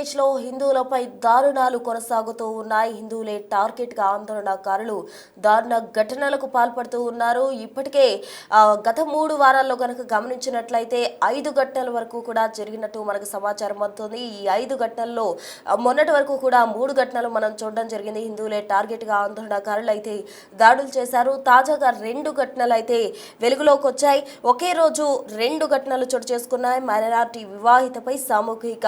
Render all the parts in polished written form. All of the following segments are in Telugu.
ఆంధ్రప్రదేశ్లో హిందువులపై దారుణాలు కొనసాగుతూ ఉన్నాయి. హిందువులే టార్గెట్గా ఆందోళనకారులు దారుణ ఘటనలకు పాల్పడుతూ ఉన్నారు. ఇప్పటికే గత 3 వారాల్లో కనుక గమనించినట్లయితే 5 ఘటనల వరకు కూడా జరిగినట్టు మనకు సమాచారం అందుతుంది. ఈ 5 ఘటనల్లో మొన్నటి వరకు కూడా 3 ఘటనలు మనం చూడడం జరిగింది. హిందువులే టార్గెట్గా ఆందోళనకారులు అయితే దాడులు చేశారు. తాజాగా 2 ఘటనలు అయితే వెలుగులోకి వచ్చాయి. ఒకే రోజు 2 ఘటనలు చోటు చేసుకున్నాయి. మైనారిటీ వివాహితపై సామూహిక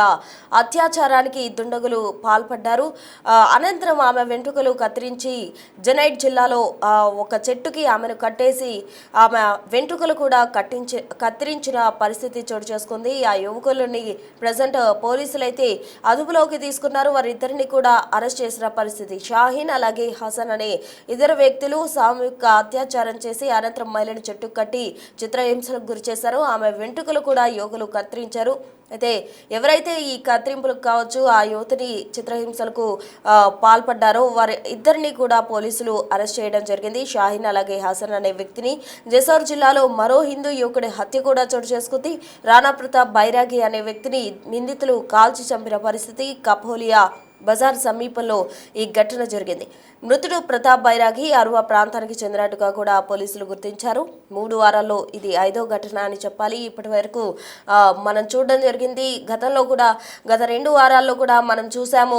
అత్యాచారానికి దుండగులు పాల్పడ్డారు. అనంతరం ఆమె వెంట్రుకలు కత్తిరించి జనైట్ జిల్లాలో ఒక చెట్టుకి ఆమెను కట్టేసి ఆమె వెంట్రుకలు కూడా కత్తిరించిన పరిస్థితి చోటు చేసుకుంది. ఆ యువకులని ప్రజెంట్ పోలీసులు అయితే అదుపులోకి తీసుకున్నారు. వారిద్దరిని కూడా అరెస్ట్ చేసిన పరిస్థితి. షాహీన్ అలాగే హసన్ అనే ఇద్దరు వ్యక్తులు సామూహిక అత్యాచారం చేసి అనంతరం మహిళను చెట్టు కట్టి చిత్రహింసలకు గురి చేశారు. ఆమె వెంట్రుకలు కూడా యువకులు కత్తిరించారు. అయితే ఎవరైతే ఈ కత్తిరింపులకు కావచ్చు ఆ యువతిని చిత్రహింసలకు పాల్పడ్డారో వారి ఇద్దరిని కూడా పోలీసులు అరెస్ట్ చేయడం జరిగింది. షాహీన్ అలాగే హసన్ అనే వ్యక్తిని జెసోర్ జిల్లాలో మరో హిందూ యువకుడి హత్య కూడా చోటు చేసుకుంది. రాణా ప్రతాప్ బైరాగి అనే వ్యక్తిని నిందితులు కాల్చి చంపిన పరిస్థితి. కపోలియా బజార్ సమీపంలో ఈ ఘటన జరిగింది. మృతుడు ప్రతాప్ బైరాగి అరువా ప్రాంతానికి చెందినట్టుగా కూడా పోలీసులు గుర్తించారు. 3 వారాల్లో ఇది 5వ ఘటన అని చెప్పాలి. ఇప్పటి వరకు మనం చూడడం జరిగింది. గతంలో కూడా గత 2 వారాల్లో కూడా మనం చూసాము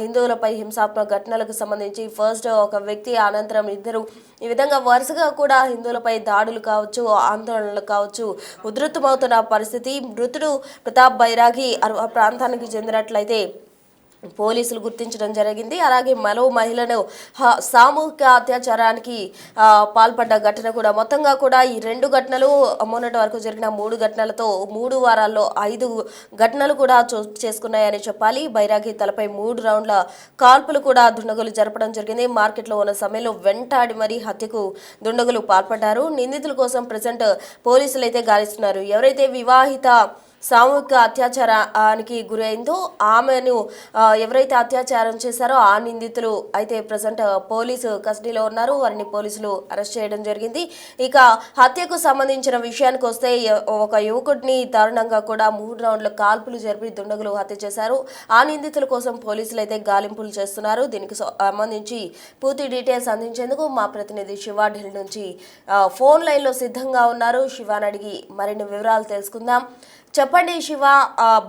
హిందువులపై హింసాత్మక ఘటనలకు సంబంధించి ఫస్ట్ ఒక వ్యక్తి అనంతరం ఇద్దరు ఈ విధంగా వరుసగా కూడా హిందువులపై దాడులు కావచ్చు ఆందోళనలు కావచ్చు ఉధృతమవుతున్న పరిస్థితి. మృతుడు ప్రతాప్ బైరాగి అరువా ప్రాంతానికి చెందినట్లయితే పోలీసులు గుర్తించడం జరిగింది. అలాగే మరో మహిళను సామూహిక అత్యాచారానికి పాల్పడ్డ ఘటన కూడా మొత్తంగా కూడా ఈ 2 ఘటనలు మొన్నటి వరకు జరిగిన 3 ఘటనలతో 3 వారాల్లో 5 ఘటనలు కూడా చేసుకున్నాయని చెప్పాలి. బైరాగి తలపై 3 రౌండ్ల కాల్పులు కూడా దుండగులు జరపడం జరిగింది. మార్కెట్లో ఉన్న సమయంలో వెంటాడి మరీ హత్యకు దుండగులు పాల్పడ్డారు. నిందితుల కోసం ప్రజెంట్ పోలీసులు అయితే గాలిస్తున్నారు. ఎవరైతే వివాహిత సామూహిక అత్యాచారానికి గురైందో ఆమెను ఎవరైతే అత్యాచారం చేశారో ఆ నిందితులు అయితే ప్రజెంట్ పోలీసు కస్టడీలో ఉన్నారు. వారిని పోలీసులు అరెస్ట్ చేయడం జరిగింది. ఇక హత్యకు సంబంధించిన విషయానికి వస్తే ఒక యువకుడిని దారుణంగా కూడా 3 రౌండ్ల కాల్పులు జరిపి దుండగులు హత్య చేశారు. ఆ నిందితుల కోసం పోలీసులు అయితే గాలింపులు చేస్తున్నారు. దీనికి సంబంధించి పూర్తి డీటెయిల్స్ అందించేందుకు మా ప్రతినిధి శివ ఢిల్లీ నుంచి ఫోన్ లైన్లో సిద్ధంగా ఉన్నారు. శివాని అడిగి మరిన్ని వివరాలు తెలుసుకుందాం. చెప్పండి శివ,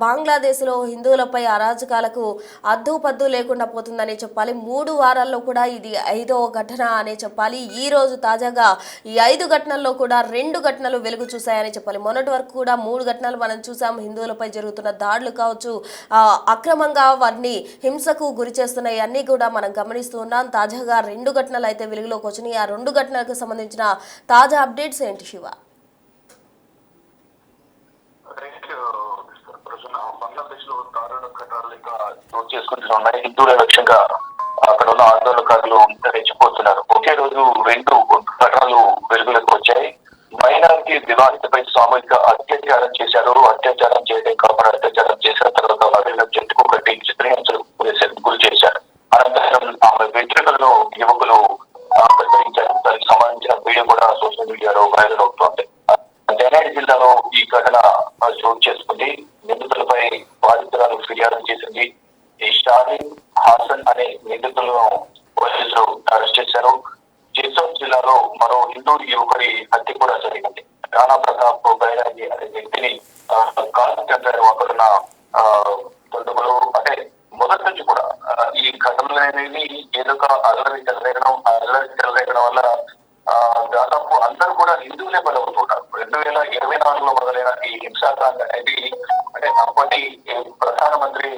బంగ్లాదేశ్లో హిందువులపై అరాజకాలకు అద్దుపద్దు లేకుండా పోతుందని చెప్పాలి. 3 వారాల్లో కూడా ఇది 5వ ఘటన అనే చెప్పాలి. ఈ రోజు తాజాగా ఈ 5 ఘటనల్లో కూడా 2 ఘటనలు వెలుగు చూశాయని చెప్పాలి. మొన్నటి వరకు కూడా 3 ఘటనలు మనం చూసాం. హిందువులపై జరుగుతున్న దాడులు కావచ్చు అక్రమంగా వారిని హింసకు గురి చేస్తున్నాయి అన్నీ కూడా మనం గమనిస్తూ ఉన్నాం. తాజాగా 2 ఘటనలు అయితే వెలుగులోకి వచ్చినాయి. ఆ 2 ఘటనలకు సంబంధించిన తాజా అప్డేట్స్ ఏంటి శివ? బంగ్లాదేశ్ లో దారుణ ఘటనలు ఇంకా చోటు చేసుకుంటున్నాయి. హిందువుల లక్ష్యంగా అక్కడ ఉన్న ఆందోళనకారులు రెచ్చిపోతున్నారు. ఒకే రోజు 2 ఘటనలు వెలుగులోకి వచ్చాయి. మైనారిటీ వివాహితపై సామూహిక అత్యాచారం చేశారు. అత్యాచారం చేయడం కాకుండా అత్యాచారం చేసిన తర్వాత వారిని చెట్టుకు కట్టి చిత్రహింసలు గురి చేశారు. అనంతరం ఆమె వెంట్రుకలను యువకులు కత్తిరించారు. దానికి సంబంధించిన వీడియో కూడా సోషల్ మీడియాలో వైరల్ అవుతోంది. జనైట్ జిల్లాలో ఈ ఘటన చోటు చేసుకుంది. నిందితులపై బాధితురాలు ఫిర్యాదు చేసింది. ఈ షాహీన్ హాసన్ అనే నిందితులను పోలీసులు అరెస్ట్ చేశారు. జెసోర్ జిల్లాలో మరో హిందూ యువకుడి హత్య కూడా జరిగింది. రాణా ప్రతాప్ బైరాగి అనే వ్యక్తిని కాల్చి చంపారు. అక్కడున్న దుండగులు అంటే మొదటి నుంచి కూడా ఈ ఘటనలు అనేవి ఏదో ఒక అల్లరి చెలరేగడం వల్ల దాదాపు అందరూ కూడా హిందువులే బలవుతున్నారు. 2024లో మొదలైన ఈ హింసాకాండ అనేది అంటే అప్పటి ప్రధానమంత్రి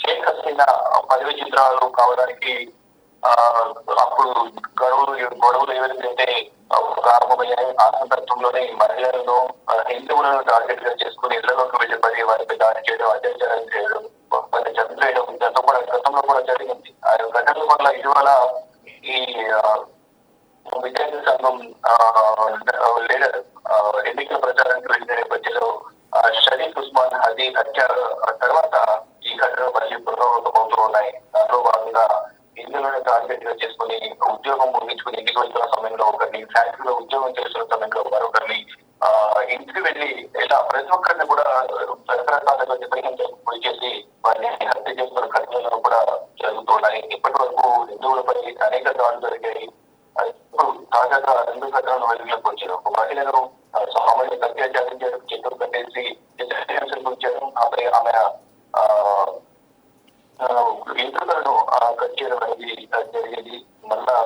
షేక్ హసీనా పదవి చిత్రాలు కావడానికి అప్పుడు గొడవలు ఏవైతే ప్రారంభమయ్యాయి. ఆ సందర్భంలోనే మహిళలను హిందువులను టార్గెట్ గా చేసుకుని ఇళ్లలోకి వెళ్ళి వారిపై దాడి చేయడం, అత్యాచారం చేయడం, వారిని చంపేయడం గతంలో కూడా జరిగింది. ఆ ఘటనల వల్ల ఇటీవల ఈ విద్యార్థి సంఘం లీడర్ ఎన్నికల ప్రచారానికి వెళ్ళిన నేపథ్యంలో షరీఫ్ ఉస్మాన్ హదీ హత్య తర్వాత ఈ ఘటనలు మళ్ళీ పునరావృతమవుతూ ఉన్నాయి. దాంట్లో భాగంగా హిందువులను టార్గెట్ గా చేసుకుని ఉద్యోగం ముగించుకుని ఇంటికి వెళ్తున్న సమయంలో ఒకరిని, ఫ్యాక్టరీలో ఉద్యోగం చేస్తున్న సమయంలో మరొకరిని ఇంటికి వెళ్ళి ఇలా ప్రతి ఒక్కరిని కూడా రకరకాలుగా విభజన పొడి చేసి వారిని హత్య చేస్తున్న ఘటనలు కూడా జరుగుతున్నాయి. ఇప్పటి వరకు హిందువులపై అనేక దాడులు జరిగాయి. ఇప్పుడు తాజాగా 2 ఘటనలు వెలుగులోకి వచ్చారు. ఒక మహిళను సామాన్య అత్యాచారం చేయడం, చెట్టులు కట్టేసి ఉంచారు. ఆమె ఇంద్రులను కట్ చేయడం అనేది జరిగింది. మళ్ళా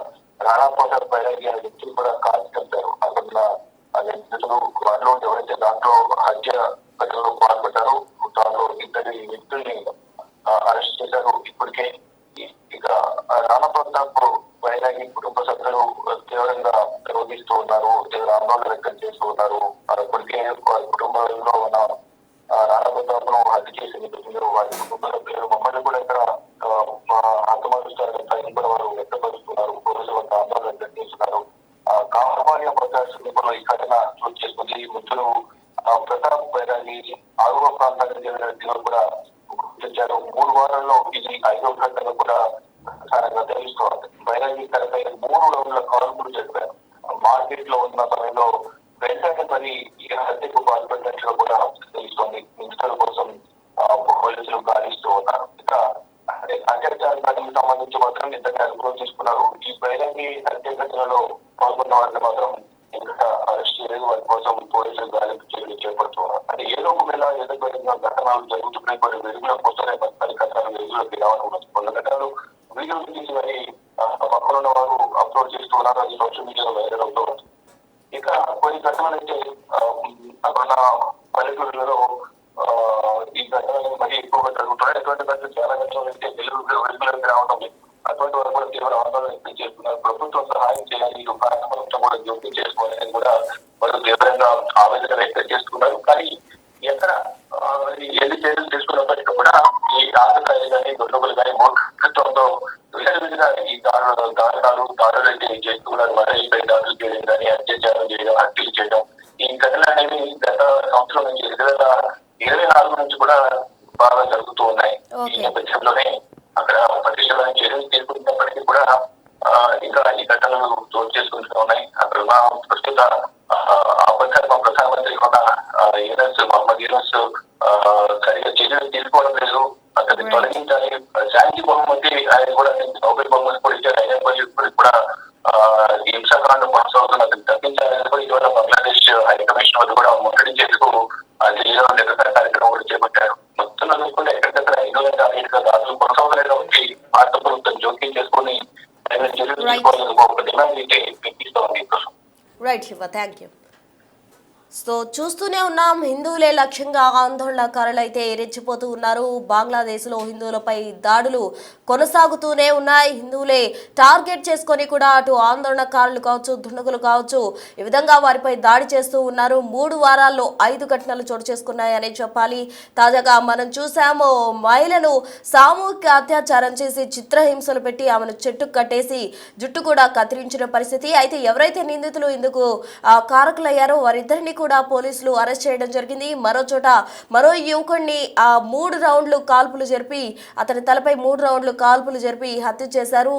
రాణాపోట బైరాగి అనే వ్యక్తులు కూడా కాల్చి చంపారు. అక్కడ వ్యక్తులు వాళ్ళు ఎవరైతే దాంట్లో హత్య ఘటనలో పాల్పడ్డారో దాంట్లో 2 వ్యక్తుల్ని అరెస్ట్ చేశారు. ఇప్పటికే ఇక రాణా ప్రతాప్ బైరాగి కుటుంబ సభ్యులు తీవ్రంగా రోధిస్తూ ఉన్నారు, తీవ్ర ఆందోళన వ్యక్తం చేస్తూ ఉన్నారు. ఇప్పటికే వారి కుటుంబంలో ఉన్న రాణా ప్రతాప్ను హత్య చేసి నిపుణులు వారి కుటుంబ సభ్యులు మమ్మల్ని కూడా ఇక్కడ హతమారుస్తారని కూడా వారు వ్యక్తపరుస్తున్నారు. పోలీసులు కొంత ఆందోళన వ్యక్తం చేస్తున్నారు. కామాన్య ప్రకాశ్ సమీపంలో ఈ ఘటన చోటు చేసుకుంది. మృతులు ప్రతాప్ బైరాగి 6వ ప్రాంతానికి చెందిన వ్యక్తులు కూడా గుర్తించారు. 3 వారాల్లో ఇది 5వ ఘటన కూడా ప్రధానంగా తెలుస్తోంది. బైరాగి తనపై 3 రౌండ్ల కాల్పులు జరిపారు. మార్కెట్ లో ఉన్న సమయంలో వెంటనే మరి ఈ హత్యకు పాల్పడినట్లు కూడా తెలుస్తోంది. నిందితుల కోసం పోలీసులు గాలిస్తూ ఉన్నారు. ఇక అత్యాచారానికి సంబంధించి మాత్రం ఇంతగా అనుభవం తీసుకున్నారు. ఈ బైరాగి హత్య ఘటనలో పాల్గొన్న వారిని మాత్రం ఇంకా అరెస్ట్ చేయలేదు. వారి కోసం పోలీసులు గాలింపు చర్యలు చేపడుతున్నారు. అంటే ఏదో ఒక వేళ ఏదో ఘటనలు జరుగుతున్నాయి, కొన్ని వెలుగులోకి వస్తున్నాయి. మరి ఘటనలు వెలుగులోకి రావడం కొన్ని ఘటనలు వీడియో తీసి మరి పక్కన వారు అప్లోడ్ చేస్తూ ఉన్నారు. అది సోషల్ మీడియాలో వైరల్ అవుతూ ఉంది. ఇక కొన్ని ఘటనలు అయితే అక్కడ పల్లెటూరులలో ఈ ఘటనలు మరీ ఎక్కువగా జరుగుతున్నాయి. అటువంటి ఘటనలు చాలా ఘటనలు అయితే వెలుగులోకి రావడం లేదు. అటువంటి వారు కూడా తీవ్ర ఆందోళన వ్యక్తం చేస్తున్నారు. ప్రభుత్వం సహాయం చేయాలి, ఇటు ప్రాంతంలో కూడా జోక్యం చేసుకోవాలని కూడా వారు తీవ్రంగా ఆవేదన వ్యక్తం చేస్తున్నారు. కానీ ఎక్కడ ఎన్ని చర్యలు తీసుకున్నప్పటికీ కూడా ఈ రాజకాయలు కానీ గొడవలు కానీ మూర్ఖత్వంతో విధంగా ఈ దారులు అయితే చేస్తున్నారు. మహిళలపై దాడులు చేయడం కానీ అత్యాచారం చేయడం, హత్యలు చేయడం, ఈ ఘటనలు అనేవి గత సంవత్సరం నుంచి 2024 నుంచి కూడా బాగా జరుగుతూ ఉన్నాయి. ఈ నేపథ్యంలోనే అక్కడ పటిష్టమైన చర్యలు తీసుకున్నప్పటికీ కూడా ఇంకా ఈ ఘటనలు చోటు చేసుకుంటూ ఉన్నాయి. అక్కడ ఉన్న ప్రస్తుత ప్రధానమంత్రి కూడా మహమ్మద్ యూనస్ సరిగ్గా చర్యలు తీసుకోవడం లేదు. అతన్ని తొలగించాలి. శాంతి బహుమతి ఆయన కూడా నోబెల్ బహుమతి కూడా ఇచ్చారు. అయినప్పటికీ కూడా ఈ హింసాకాండ కొనసాగుతున్న అతన్ని తగ్గించాలని కూడా ఇటీవల బంగ్లాదేశ్ హై కమిషన్ వద్ద కూడా ముట్టడించేందుకు ఢిల్లీలో నిరసన కార్యక్రమం కూడా చేపట్టారు. మొత్తం చూసుకుంటే ఎక్కడికక్కడ ఇండోనేషియా దాడులు కొనసాగలేదు కాబట్టి భారత ప్రభుత్వం జోక్యం చేసుకుని చర్యలు తీసుకోవాలని ఒక డిమాండ్ అయితే వినిపిస్తోంది. Right Shiva, thank you. So చూస్తూనే ఉన్నాం, హిందువులే లక్ష్యంగా ఆందోళనకారులు అయితే రెచ్చిపోతూ ఉన్నారు. బంగ్లాదేశ్లో హిందువులపై దాడులు కొనసాగుతూనే ఉన్నాయి. హిందువులే టార్గెట్ చేసుకొని కూడా అటు ఆందోళనకారులు కావచ్చు, దుండగులు కావచ్చు, ఈ విధంగా వారిపై దాడి చేస్తూ ఉన్నారు. 3 వారాల్లో 5 ఘటనలు చోటు చేసుకున్నాయని చెప్పాలి. తాజాగా మనం చూసాము, మహిళను సామూహిక అత్యాచారం చేసి చిత్రహింసలు పెట్టి ఆమెను చెట్టుకు కట్టేసి జుట్టు కూడా కత్తిరించిన పరిస్థితి. అయితే ఎవరైతే నిందితులు ఇందుకు కారకులయ్యారో వారిద్దరిని కూడా పోలీసులు అరెస్ట్ చేయడం జరిగింది. మరో యువకుడిని 3 రౌండ్లు కాల్పులు జరిపి అతని తలపై 3 రౌండ్లు కాల్పులు జరిపి హత్య చేశారు.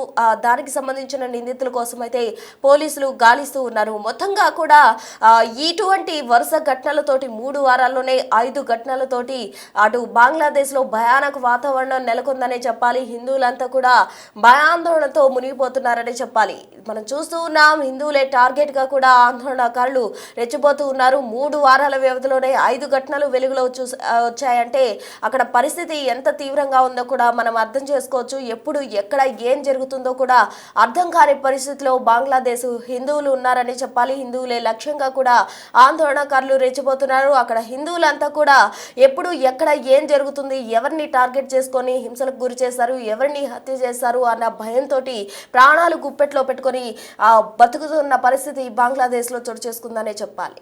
దానికి సంబంధించిన నిందితుల కోసం అయితే పోలీసులు గాలిస్తూ ఉన్నారు. మొత్తంగా కూడా ఇటువంటి వరుస ఘటనలతోటి 3 వారాల్లోనే 5 ఘటనలతోటి అటు బంగ్లాదేశ్ లో భయానక వాతావరణం నెలకొందనే చెప్పాలి. హిందువులంతా కూడా భయాందోళనతో మునిగిపోతున్నారని చెప్పాలి. మనం చూస్తూ ఉన్నాం, హిందువులే టార్గెట్ గా కూడా ఆందోళనకారులు రెచ్చిపోతూ ఉన్నారు. 3 వారాల వ్యవధిలోనే 5 ఘటనలు వెలుగులో వచ్చాయంటే అక్కడ పరిస్థితి ఎంత తీవ్రంగా ఉందో కూడా మనం అర్థం చేసుకోవచ్చు. ఎప్పుడు ఎక్కడ ఏం జరుగుతుందో కూడా అర్థం కాని పరిస్థితిలో బంగ్లాదేశ్ హిందువులు ఉన్నారని చెప్పాలి. హిందువులే లక్ష్యంగా కూడా ఆందోళనకారులు రెచ్చిపోతున్నారు. అక్కడ హిందువులంతా కూడా ఎప్పుడు ఎక్కడ ఏం జరుగుతుంది, ఎవరిని టార్గెట్ చేసుకొని హింసలకు గురి చేశారు, ఎవరిని హత్య చేశారు అన్న భయంతో ప్రాణాలు గుప్పెట్లో పెట్టుకొని బతుకుతున్న పరిస్థితి బంగ్లాదేశ్లో చోటు చేసుకుందనే చెప్పాలి.